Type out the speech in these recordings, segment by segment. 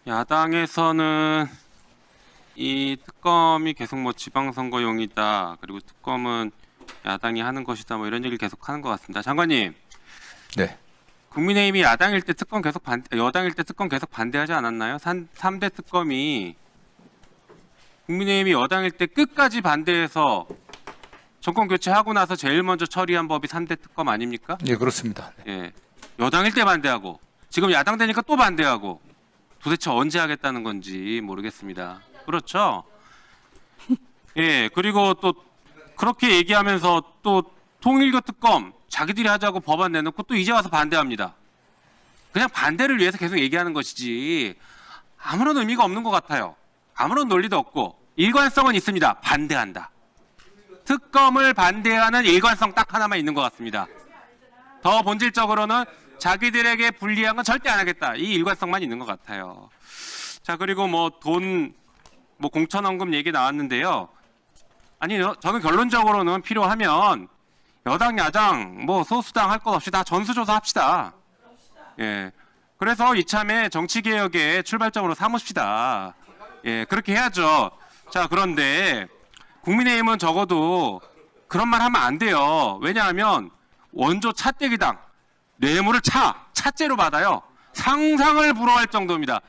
야당에서는 이 특검이 계속 뭐 지방선거용이다, 그리고 특검은 야당이 하는 것이다, 뭐 이런 얘기를 계속 하는 것 같습니다. 장관님, 네. 국민의힘이 야당일 때 특검 계속 여당일 때 특검 계속 반대하지 않았나요? 3대 특검이 국민의힘이 여당일 때 끝까지 반대해서 정권 교체하고 나서 제일 먼저 처리한 법이 3대 특검 아닙니까? 예, 그렇습니다. 네. 예. 여당일 때 반대하고 지금 야당 되니까 또 반대하고 도대체 언제 하겠다는 건지 모르겠습니다. 그렇죠? 예. 그리고 또 그렇게 얘기하면서 또 통일교 특검 자기들이 하자고 법안 내놓고 또 이제 와서 반대합니다. 그냥 반대를 위해서 계속 얘기하는 것이지 아무런 의미가 없는 것 같아요. 아무런 논리도 없고 일관성은 있습니다. 반대한다. 특검을 반대하는 일관성 딱 하나만 있는 것 같습니다. 더 본질적으로는 자기들에게 불리한 건 절대 안 하겠다. 이 일관성만 있는 것 같아요. 자, 그리고 뭐 돈, 뭐 공천원금 얘기 나왔는데요. 아니, 저는 결론적으로는 필요하면 여당, 야당, 뭐 소수당 할 것 없이 다 전수조사 합시다. 예. 그래서 이참에 정치개혁의 출발점으로 삼읍시다. 예, 그렇게 해야죠. 자, 그런데 국민의힘은 적어도 그런 말 하면 안 돼요. 왜냐하면 원조 차떼기당 뇌물을 차째로 받아요. 상상을 불허할 정도입니다.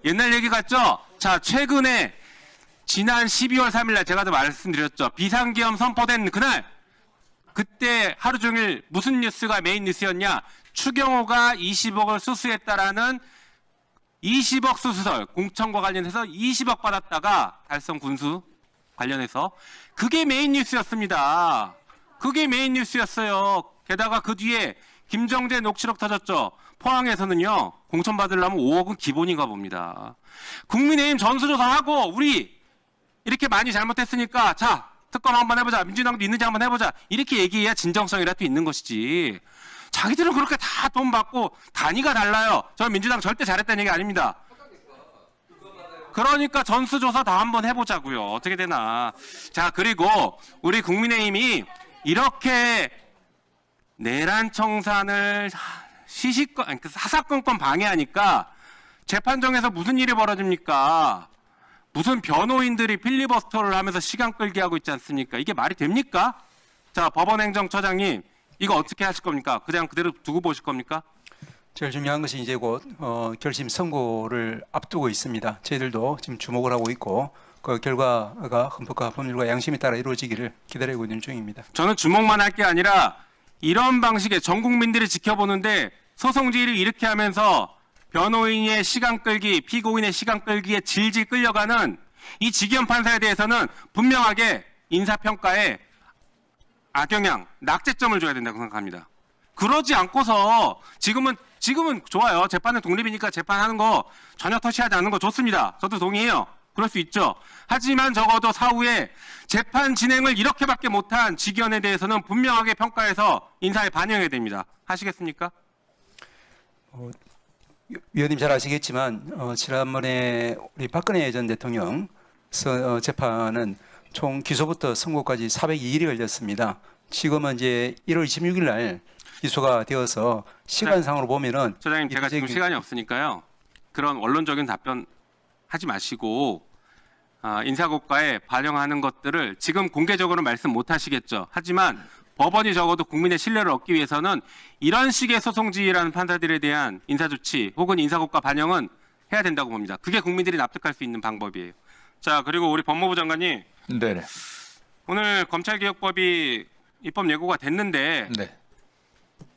옛날 얘기 같죠? 자, 최근에 지난 12월 3일 날 제가 도 말씀드렸죠. 비상계엄 선포된 그날, 그때 하루 종일 무슨 뉴스가 메인 뉴스였냐? 추경호가 20억을 수수했다라는 20억 수수설, 공천과 관련해서 20억 받았다가 달성 군수 관련해서 그게 메인 뉴스였습니다. 그게 메인 뉴스였어요. 게다가 그 뒤에 김정재 녹취록 터졌죠. 포항에서는요, 공천 받으려면 5억은 기본인가 봅니다. 국민의힘 전수조사하고 우리 이렇게 많이 잘못했으니까 자, 특검 한번 해보자. 민주당도 있는지 한번 해보자. 이렇게 얘기해야 진정성이라도 있는 것이지. 자기들은 그렇게 다 돈 받고 단위가 달라요. 저는 민주당 절대 잘했다는 얘기 아닙니다. 그러니까 전수조사 다 한번 해보자고요. 어떻게 되나. 자, 그리고 우리 국민의힘이 이렇게 내란 청산을 사사건건 방해하니까 재판정에서 무슨 일이 벌어집니까? 무슨 변호인들이 필리버스터를 하면서 시간 끌게 하고 있지 않습니까? 이게 말이 됩니까? 자, 법원행정처장님, 이거 어떻게 하실 겁니까? 그냥 그대로 두고 보실 겁니까? 제일 중요한 것이 이제 곧 결심 선고를 앞두고 있습니다. 저희들도 지금 주목을 하고 있고 그 결과가 헌법과 법률과 양심에 따라 이루어지기를 기다리고 있는 중입니다. 저는 주목만 할 게 아니라 이런 방식의 전 국민들이 지켜보는데 소송지휘를 이렇게 하면서 변호인의 시간 끌기, 피고인의 시간 끌기에 질질 끌려가는 이 지기현 판사에 대해서는 분명하게 인사평가에 악영향, 낙제점을 줘야 된다고 생각합니다. 그러지 않고서 지금은 좋아요. 재판은 독립이니까 재판하는 거 전혀 터치하지 않는 거 좋습니다. 저도 동의해요. 그럴 수 있죠. 하지만 적어도 사후에 재판 진행을 이렇게밖에 못한 지기현에 대해서는 분명하게 평가해서 인사에 반영해야 됩니다. 하시겠습니까? 위원님 잘 아시겠지만 지난번에 우리 박근혜 전 대통령 재판은 총 기소부터 선고까지 402일이 걸렸습니다. 지금은 이제 1월 26일 날 기소가 되어서 시간상으로 보면은 소장님, 제가 지금 시간이 없으니까요. 그런 원론적인 답변 하지 마시고 인사고과에 반영하는 것들을 지금 공개적으로 말씀 못 하시겠죠. 하지만 법원이 적어도 국민의 신뢰를 얻기 위해서는 이런 식의 소송지휘라는 판사들에 대한 인사조치 혹은 인사고과 반영은 해야 된다고 봅니다. 그게 국민들이 납득할 수 있는 방법이에요. 자, 그리고 우리 법무부 장관님, 네네. 오늘 검찰개혁법이 입법 예고가 됐는데 네.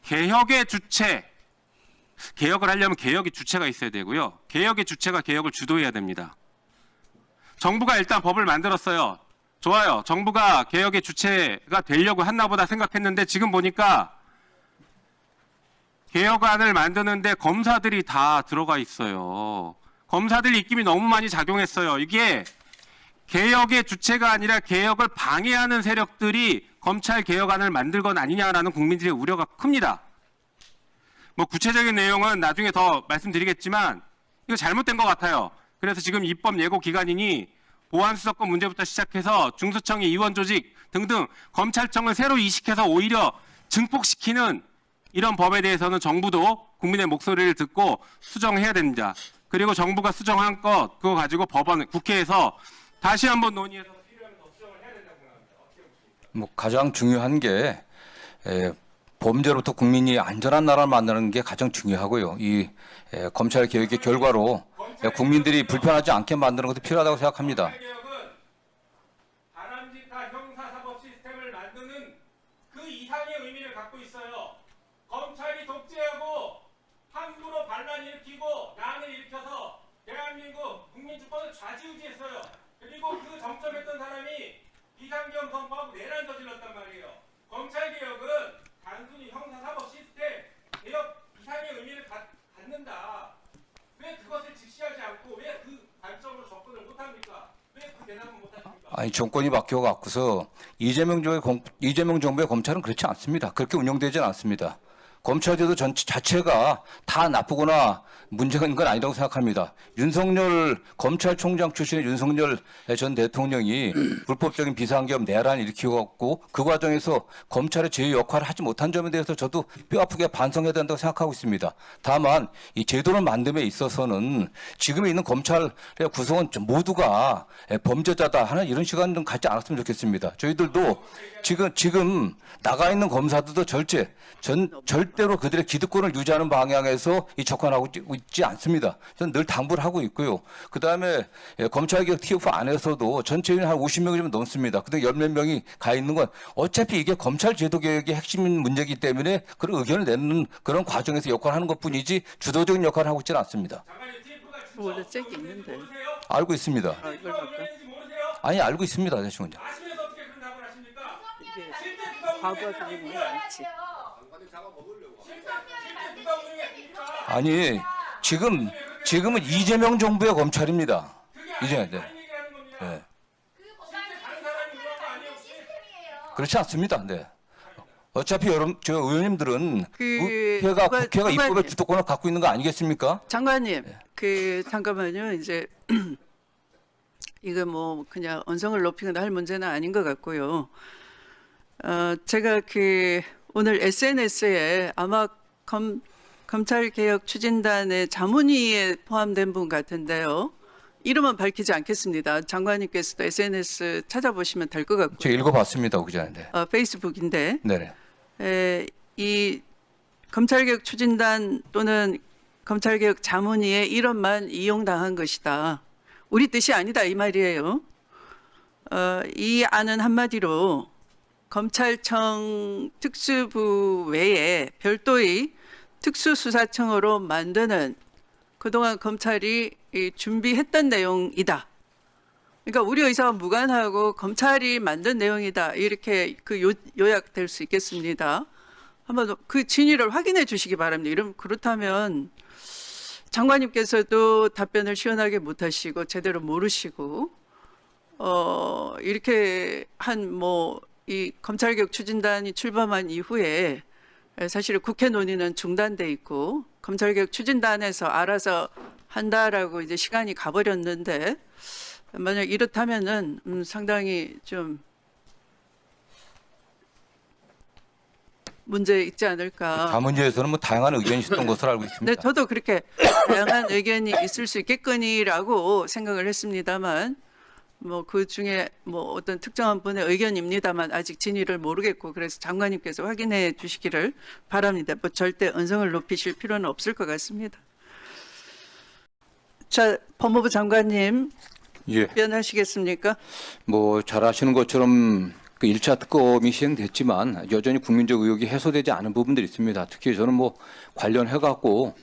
개혁의 주체, 개혁을 하려면 개혁의 주체가 있어야 되고요. 개혁의 주체가 개혁을 주도해야 됩니다. 정부가 일단 법을 만들었어요. 좋아요. 정부가 개혁의 주체가 되려고 했나 보다 생각했는데 지금 보니까 개혁안을 만드는데 검사들이 다 들어가 있어요. 검사들 입김이 너무 많이 작용했어요. 이게 개혁의 주체가 아니라 개혁을 방해하는 세력들이 검찰 개혁안을 만들건 아니냐라는 국민들의 우려가 큽니다. 뭐 구체적인 내용은 나중에 더 말씀드리겠지만 이거 잘못된 것 같아요. 그래서 지금 입법 예고 기간이니 보안수사권 문제부터 시작해서 중수청의 이원 조직 등등 검찰청을 새로 이식해서 오히려 증폭시키는 이런 법에 대해서는 정부도 국민의 목소리를 듣고 수정해야 됩니다. 그리고 정부가 수정한 것 그거 가지고 법원 국회에서 다시 한번 논의해서 필요하면 더 수정을 해야 된다고 생각합니다. 어떻게 보십니까? 뭐 가장 중요한 게 범죄로부터 국민이 안전한 나라를 만드는 게 가장 중요하고요. 이 검찰 개혁의 결과로 국민들이 불편하지 않게 만드는 것도 필요하다고 생각합니다. 검찰 개혁은 바람직한 형사사법 시스템을 만드는 그 이상의 의미를 갖고 있어요. 검찰이 독재하고 함부로 반란 일으키고 난을 일으켜서 대한민국 국민주권을 좌지우지했어요. 그리고 그 정점했던 사람이 비상계엄 선포하고 내란 저질렀단 말이에요. 검찰 개혁은 단순히 형사사법 시스템 개혁 이상의 의미를 갖는다. 왜 그것을 직시하지 않고 왜 그 관점으로 접근을 못합니까? 왜 그 대답을 못합니까? 아니 정권이 바뀌어갖고서 이재명 정부의 검찰은 그렇지 않습니다. 그렇게 운영되지는 않습니다. 검찰제도 자체가 다 나쁘거나 문제가 있는 건 아니라고 생각합니다. 윤석열 검찰총장 출신의 윤석열 전 대통령이 불법적인 비상계엄 내란을 일으키고 그 과정에서 검찰의 제 역할을 하지 못한 점에 대해서 저도 뼈아프게 반성해야 된다고 생각하고 있습니다. 다만 이 제도를 만듦에 있어서는 지금 있는 검찰의 구성원 모두가 범죄자다 하는 이런 시간 좀 갖지 않았으면 좋겠습니다. 저희들도 지금 나가 있는 검사들도 절대로 그들의 기득권을 유지하는 방향에서 접근하고 있지 않습니다. 저는 늘 당부를 하고 있고요. 그 다음에 검찰개혁 TF 안에서도 전체인이 한 50명이 좀 넘습니다. 근데 열몇 명이 가 있는 건 어차피 이게 검찰 제도 개혁의 핵심 문제이기 때문에 그런 의견을 내는 그런 과정에서 역할을 하는 것뿐이지 주도적인 역할을 하고 있지는 않습니다. 원래 잭이 있는데. 알고 있습니다. 아, 이걸 바꿔. 아니 알고 있습니다. 대충은요. 아시면서 어떻게 그런 답을 하십니까? 이게 과거와 다르는 건 않지. 아니 지금은 이재명 정부의 검찰입니다. 이제 네. 네. 그렇지 않습니다. 네. 어차피 저 의원님들은 국회가 입법의 주도권을 갖고 있는 거 아니겠습니까? 장관님, 잠깐만요. 이제 이거 뭐 그냥 언성을 높이거나 할 문제는 아닌 것 같고요. 제가 오늘 SNS에 아마 검찰개혁 추진단의 자문위에 포함된 분 같은데요. 이름은 밝히지 않겠습니다. 장관님께서도 SNS 찾아보시면 될 것 같고요. 제가 읽어봤습니다. 그 전에. 페이스북인데 네네. 이 검찰개혁 추진단 또는 검찰개혁 자문위의 이름만 이용당한 것이다. 우리 뜻이 아니다 이 말이에요. 이 안은 한마디로 검찰청 특수부 외에 별도의 특수수사청으로 만드는 그동안 검찰이 준비했던 내용이다. 그러니까 우리 의사와 무관하고 검찰이 만든 내용이다. 이렇게 요약될 수 있겠습니다. 한번 그 진위를 확인해 주시기 바랍니다. 그렇다면 장관님께서도 답변을 시원하게 못하시고 제대로 모르시고 이렇게 이 검찰개혁 추진단이 출범한 이후에 사실 국회 논의는 중단돼 있고 검찰개혁 추진단에서 알아서 한다라고 이제 시간이 가버렸는데 만약 이렇다면은 상당히 좀 문제 있지 않을까. 자문위에서는 뭐 다양한 의견이 있었던 것으로 알고 있습니다. 네, 저도 그렇게 다양한 의견이 있을 수 있겠거니라고 생각을 했습니다만 그 중에 어떤 특정한 분의 의견입니다만 아직 진위를 모르겠고 그래서 장관님께서 확인해 주시기를 바랍니다. 절대 언성을 높이실 필요는 없을 것 같습니다. 자, 법무부 장관님 예. 답변하시겠습니까? 잘 아시는 것처럼 1차 특검이 시행됐지만 여전히 국민적 의혹이 해소되지 않은 부분들이 있습니다. 특히 저는 관련해갖고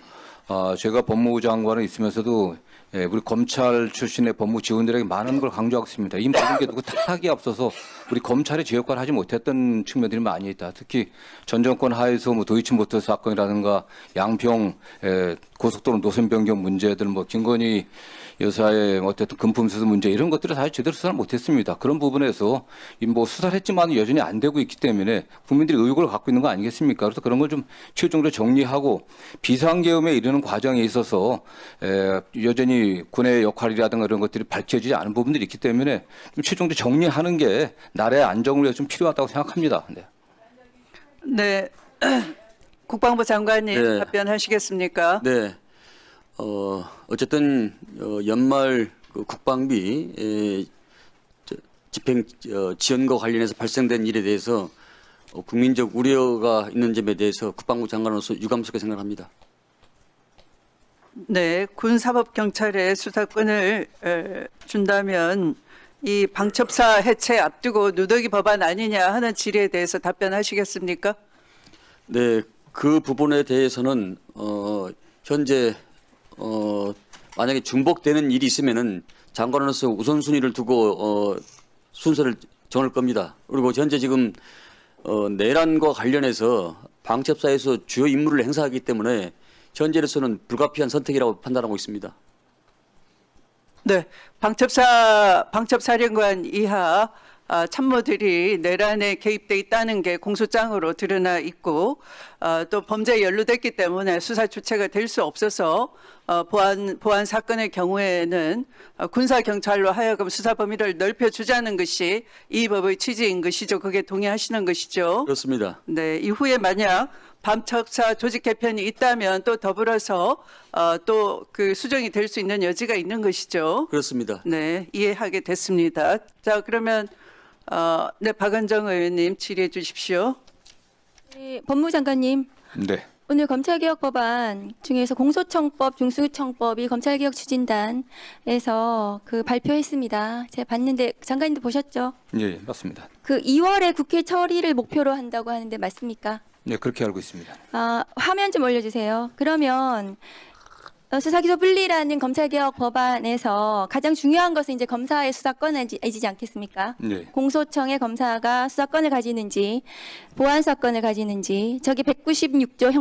제가 법무부 장관을 있으면서도 우리 검찰 출신의 법무 직원들에게 많은 걸 강조하고 있습니다. 이 모든 게 누구 탓하기에 앞서서 우리 검찰의 제 역할을 하지 못했던 측면들이 많이 있다. 특히 전 정권 하에서 도이치모터 사건이라든가 양평 고속도로 노선 변경 문제들, 김건희 여사의 어쨌든 금품수수 문제 이런 것들을 사실 제대로 수사를 못했습니다. 그런 부분에서 수사를 했지만 여전히 안 되고 있기 때문에 국민들이 의혹을 갖고 있는 거 아니겠습니까? 그래서 그런 걸 좀 최종적으로 정리하고 비상계엄에 이르는 과정에 있어서 여전히 군의 역할이라든가 이런 것들이 밝혀지지 않은 부분들이 있기 때문에 좀 최종적으로 정리하는 게 나라의 안정을 위해 좀 필요하다고 생각합니다. 네. 국방부 장관님 네. 답변하시겠습니까? 네. 어쨌든 연말 그 국방비 집행 지원과 관련해서 발생된 일에 대해서 국민적 우려가 있는 점에 대해서 국방부 장관으로서 유감스럽게 생각합니다. 네, 군사법경찰에 수사권을 준다면 이 방첩사 해체 앞두고 누더기 법안 아니냐 하는 질의에 대해서 답변하시겠습니까? 네, 그 부분에 대해서는 현재 만약에 중복되는 일이 있으면은 장관으로서 우선순위를 두고 순서를 정할 겁니다. 그리고 현재 지금 내란과 관련해서 방첩사에서 주요 임무를 행사하기 때문에 현재로서는 불가피한 선택이라고 판단하고 있습니다. 네, 방첩사령관 이하 참모들이 내란에 개입돼 있다는 게 공소장으로 드러나 있고 또 범죄에 연루됐기 때문에 수사 주체가 될 수 없어서 보안 사건의 경우에는 군사 경찰로 하여금 수사 범위를 넓혀주자는 것이 이 법의 취지인 것이죠. 그게 동의하시는 것이죠. 그렇습니다. 네, 이후에 만약 방첩사 조직 개편이 있다면 또 더불어서 또 그 수정이 될 수 있는 여지가 있는 것이죠. 그렇습니다. 네, 이해하게 됐습니다. 자, 그러면 네, 박은정 의원님 질의해 주십시오. 네, 법무장관님, 네. 오늘 검찰개혁 법안 중에서 공소청법, 중수청법이 검찰개혁 추진단에서 그 발표했습니다. 제가 봤는데 장관님도 보셨죠? 예, 맞습니다. 그 2월에 국회 처리를 목표로 한다고 하는데 맞습니까? 네, 그렇게 알고 있습니다. 화면 좀 올려주세요. 그러면 수사기소 분리라는 검찰개혁 법안에서 가장 중요한 것은 이제 검사의 수사권이지 않겠습니까? 네. 공소청의 검사가 수사권을 가지는지 보안사건을 가지는지 저기 196조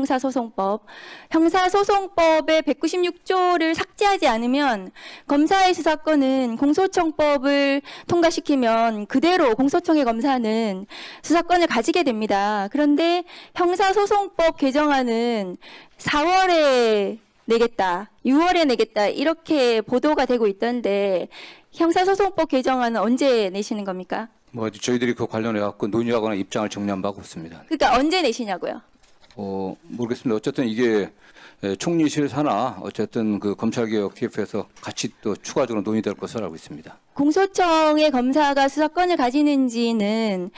형사소송법의 196조를 삭제하지 않으면 검사의 수사권은 공소청법을 통과시키면 그대로 공소청의 검사는 수사권을 가지게 됩니다. 그런데 형사소송법 개정안은 4월에 내겠다, 6월에 내겠다 이렇게 보도가 되고 있던데 형사소송법 개정안은 언제 내시는 겁니까? 뭐 저희들이 그 관련해 갖고 논의하거나 입장을 정리한 바가 없습니다. 그러니까 언제 내시냐고요? 모르겠습니다. 어쨌든 이게 총리실 산하 어쨌든 그 검찰개혁 TF에서 같이 또 추가적으로 논의될 것으로 알고 있습니다. 공소청의 검사가 수사권을 가지는지는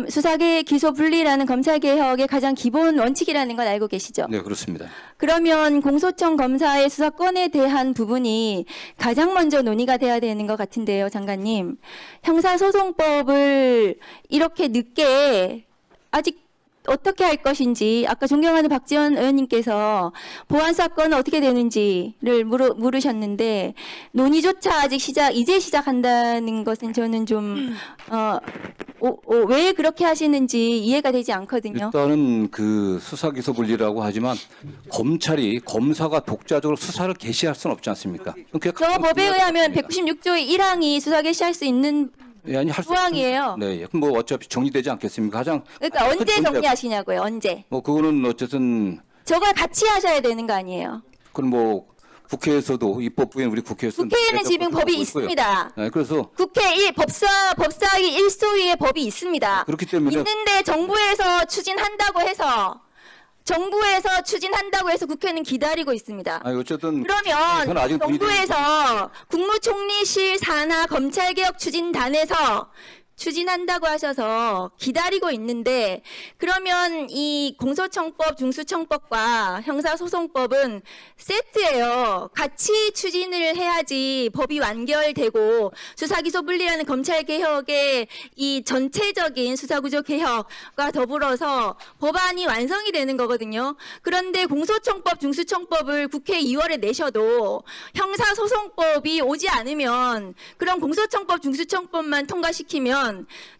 수사계 기소 분리라는 검찰개혁의 가장 기본 원칙이라는 걸 알고 계시죠? 네, 그렇습니다. 그러면 공소청 검사의 수사권에 대한 부분이 가장 먼저 논의가 돼야 되는 것 같은데요, 장관님. 형사소송법을 이렇게 늦게 아직 어떻게 할 것인지 아까 존경하는 박지원 의원님께서 보안 사건은 어떻게 되는지를 물으셨는데 논의조차 아직 이제 시작한다는 것은 저는 좀 왜 그렇게 하시는지 이해가 되지 않거든요. 일단은 그 수사기소 분리라고 하지만 검사가 독자적으로 수사를 개시할 수는 없지 않습니까? 저 법에 의하면 196조의 1항이 수사 개시할 수 있는 아니, 할 수 조항이에요. 네, 그럼 뭐 어차피 정리되지 않겠습니까? 그러니까 언제 정리하시냐고요, 언제. 뭐 그거는 어쨌든 저걸 같이 하셔야 되는 거 아니에요. 그럼 뭐 국회에서도 입법부인 우리 국회에서 국회에는 지금 법이 있습니다. 네, 그래서 국회 법사위 1소위에 법이 있습니다. 그렇기 때문에 있는데 정부에서 추진한다고 해서 국회는 기다리고 있습니다. 아니 어쨌든 저는 그러면 아직 정부에서 국무총리실 산하 검찰개혁 추진단에서 추진한다고 하셔서 기다리고 있는데 그러면 이 공소청법, 중수청법과 형사소송법은 세트예요. 같이 추진을 해야지 법이 완결되고 수사기소분리라는 검찰개혁의 이 전체적인 수사구조 개혁과 더불어서 법안이 완성이 되는 거거든요. 그런데 공소청법, 중수청법을 국회 2월에 내셔도 형사소송법이 오지 않으면 그럼 공소청법, 중수청법만 통과시키면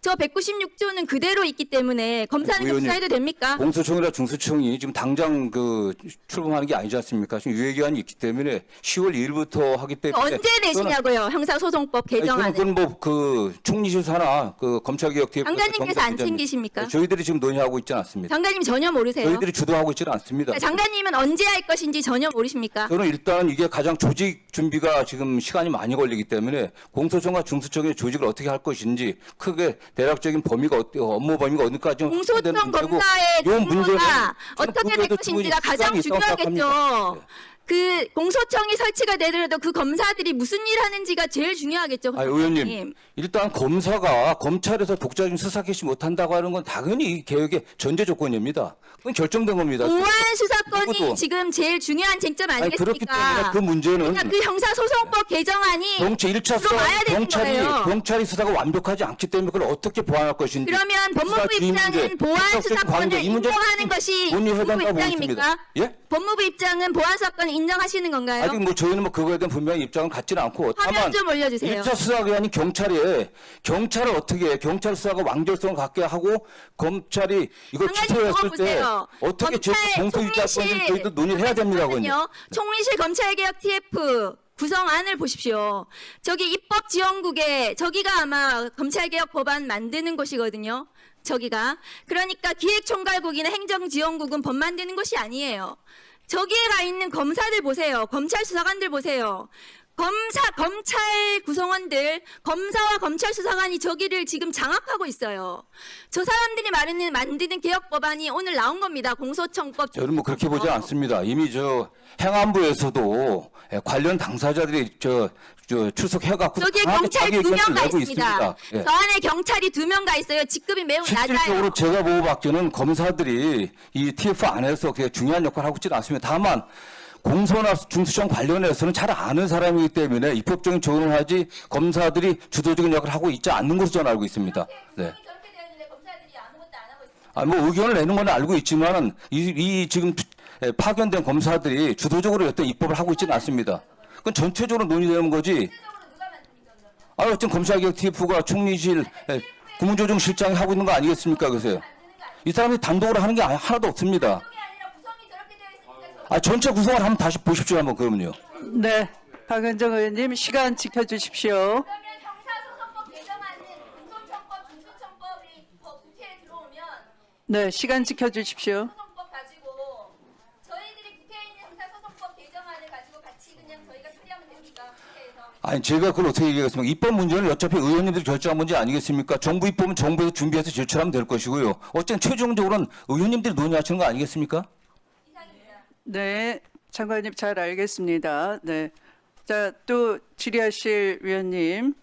저 196조는 그대로 있기 때문에 검사는 의원님, 수사해도 됩니까? 공소청이나 중수청이 지금 당장 그 출범하는 게 아니지 않습니까? 지금 유예기한이 있기 때문에 10월 2일부터 하기 때문에 언제 내시냐고요? 형사소송법 개정안은. 그건 뭐 그 총리실 산하 그 검찰개혁 TF 장관님께서 안 챙기십니까? 저희들이 지금 논의하고 있지는 않습니다. 장관님 전혀 모르세요? 저희들이 주도하고 있지는 않습니다. 장관님은 언제 할 것인지 전혀 모르십니까? 저는 일단 이게 가장 조직 준비가 지금 시간이 많이 걸리기 때문에 공소청과 중수청의 조직을 어떻게 할 것인지 크게 대략적인 범위가 업무 범위가 어디까지 공소청 되는 문제고 검사의 요 문제는 근무가 저는 어떻게 될 그거에도 것인지가 충분히 가장 시간이 있다고 중요하겠죠. 생각합니다. 그 공소청이 설치가 되더라도 그 검사들이 무슨 일 하는지가 제일 중요하겠죠. 아니, 의원님, 일단 검사가 검찰에서 독자적인 수사 개시 못한다고 하는 건 당연히 개혁의 전제 조건입니다. 그건 결정된 겁니다. 보안 수사권이 누구도. 지금 제일 중요한 쟁점 아니, 그렇기 때문에 아니겠습니까? 그 문제는 그러니까 그 형사소송법 개정안이 경찰 1차 수사 들어와야 되는 거예요. 경찰이 수사가 완벽하지 않기 때문에 그걸 어떻게 보완할 것인지 그러면 법무부 수사 주의 문제, 입장은 보안 적극적인 수사권을 관계, 이 문제는 인정하는 것이 논의해야 법무부 된다고 입장입니까? 보겠습니다. 예? 법무부 입장은 보안 수사권을 인정하시는 건가요? 아직 뭐 저희는 뭐 그거에 대한 분명히 입장은 갖지는 않고 화면 다만 좀 올려주세요. 1차 수사기관인 경찰을 어떻게 해? 경찰 수사가 완결성을 갖게 하고 검찰이 이걸 한 가지 취소했을 때 물어보세요. 어떻게 제 공소유지할건지 저희도 논의를 해야 됩니다. 그건요. 잠깐만요. 총리실 검찰개혁 TF 구성안을 보십시오. 저기 입법지원국에 저기가 아마 검찰개혁 법안 만드는 곳이거든요. 저기가. 그러니까 기획총괄국이나 행정지원국은 법 만드는 곳이 아니에요. 저기에 가 있는 검사들 보세요. 검찰 수사관들 보세요. 검찰 구성원들, 검사와 검찰 수사관이 저기를 지금 장악하고 있어요. 저 사람들이 만드는 개혁 법안이 오늘 나온 겁니다. 공소청법. 저는 뭐 그렇게 보지 않습니다. 이미 저 행안부에서도 관련 당사자들이 출석해갖고 저기에 강하게 경찰 자기 2명 의견을 가 내고 있습니다. 있습니다. 예. 저 안에 경찰이 2명 가 있어요. 직급이 매우 실질적으로 낮아요. 제가 보고받기는 검사들이 이 TF 안에서 그게 중요한 역할을 하고 있지는 않습니다. 다만 공소나 중수청 관련해서는 잘 아는 사람이기 때문에 입법적인 조언을 하지 검사들이 주도적인 역할을 하고 있지 않는 것으로 저는 알고 있습니다. 네. 뭐 의견을 내는 건 알고 있지만은 이 지금 파견된 검사들이 주도적으로 어떤 입법을 하고 있지는 않습니다. 그건 전체적으로 논의되는 거지. 어쨌든 검찰개혁 TF가 총리실 국무조정실장이 하고 있는 거 아니겠습니까? 그래서요. 이 사람이 단독으로 하는 게 하나도 없습니다. 전체 구성을 한번 다시 보십시오. 한번 그러면요. 네, 박은정 의원님 시간 지켜주십시오. 그러면 형사소송법 개정안은 공소청법, 중수청법이 국회에 들어오면 네, 시간 지켜주십시오. 소송법 가지고 저희들이 국회에 있는 형사소송법 개정안을 가지고 같이 그냥 저희가 처리하면 됩니까? 국회에서. 제가 그걸 어떻게 얘기하겠습니까? 입법 문제는 어차피 의원님들이 결정한 문제 아니겠습니까? 정부 입법은 정부에서 준비해서 제출하면 될 것이고요. 어쨌든 최종적으로는 의원님들이 논의하시는 거 아니겠습니까? 네, 장관님 잘 알겠습니다. 네, 자, 또 질의하실 위원님.